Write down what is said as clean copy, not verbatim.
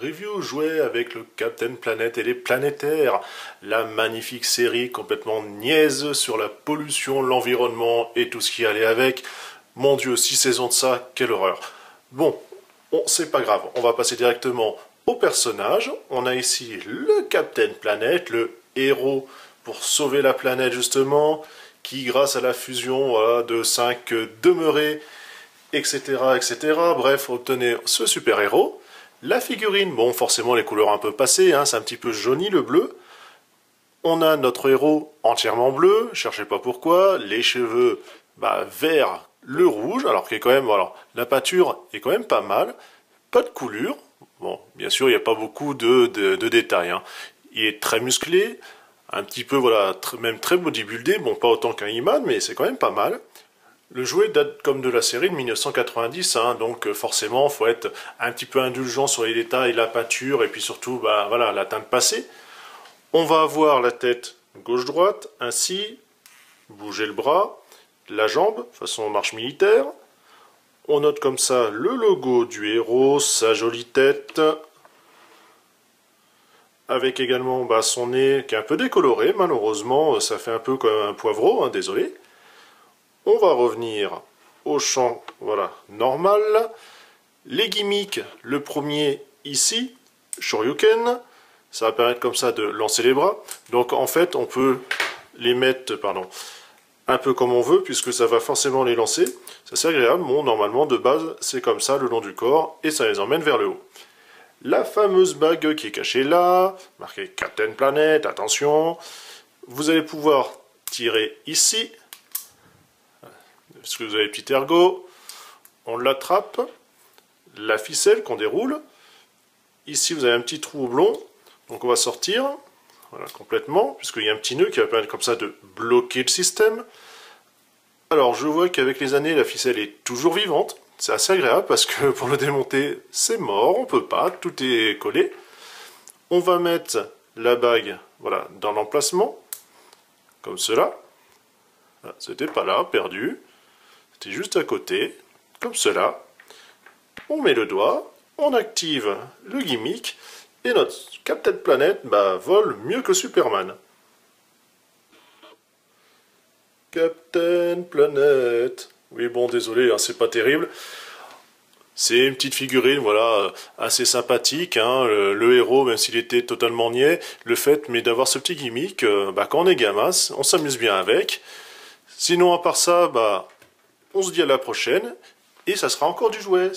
Review jouet avec le Captain Planet et les Planétaires, la magnifique série complètement niaise sur la pollution, l'environnement et tout ce qui allait avec. Mon Dieu, 6 saisons de ça, quelle horreur. Bon, c'est pas grave, on va passer directement au personnage. On a ici le Captain Planet, le héros pour sauver la planète justement, qui grâce à la fusion voilà, de 5 demeurés, etc., etc., bref, obtenez ce super-héros. La figurine, bon, forcément les couleurs un peu passées, hein, c'est un petit peu jauni le bleu. On a notre héros entièrement bleu, cherchez pas pourquoi, les cheveux vert, le rouge, alors qu'il est quand même, voilà, la peinture est quand même pas mal, pas de coulure, bon, bien sûr il n'y a pas beaucoup de détails, hein. Il est très musclé, un petit peu, voilà, même très bodybuildé, bon pas autant qu'un He-Man, mais c'est quand même pas mal. Le jouet date comme de la série de 1990, hein, donc forcément, il faut être un petit peu indulgent sur les détails, la peinture, et puis surtout, voilà, la teinte passée. On va avoir la tête gauche-droite, ainsi, bouger le bras, la jambe, façon marche militaire. On note comme ça le logo du héros, sa jolie tête, avec également son nez qui est un peu décoloré, malheureusement, ça fait un peu comme un poivreau, hein, désolé. On va revenir au champ voilà, normal. Les gimmicks, le premier ici, Shoryuken, ça va permettre comme ça de lancer les bras. Donc en fait, on peut les mettre un peu comme on veut, puisque ça va forcément les lancer. Ça c'est agréable, bon, normalement de base c'est comme ça le long du corps, et ça les emmène vers le haut. La fameuse bague qui est cachée là, marquée Captain Planet, attention. Vous allez pouvoir tirer ici, parce que vous avez le petit ergot, on l'attrape, la ficelle qu'on déroule, ici vous avez un petit trou oblong, donc on va sortir, voilà, complètement, puisqu'il y a un petit nœud qui va permettre comme ça de bloquer le système. Alors je vois qu'avec les années la ficelle est toujours vivante, c'est assez agréable parce que pour le démonter c'est mort, on peut pas, tout est collé. On va mettre la bague voilà, dans l'emplacement, comme cela, c'était pas là, perdu. C'était juste à côté, comme cela. On met le doigt, on active le gimmick, et notre Captain Planet vole mieux que Superman. Captain Planet. Oui, bon, désolé, hein, c'est pas terrible. C'est une petite figurine, voilà, assez sympathique, hein, le héros, même s'il était totalement niais, le fait d'avoir ce petit gimmick, quand on est gamin, on s'amuse bien avec. Sinon, à part ça, on se dit à la prochaine, et ça sera encore du jouet.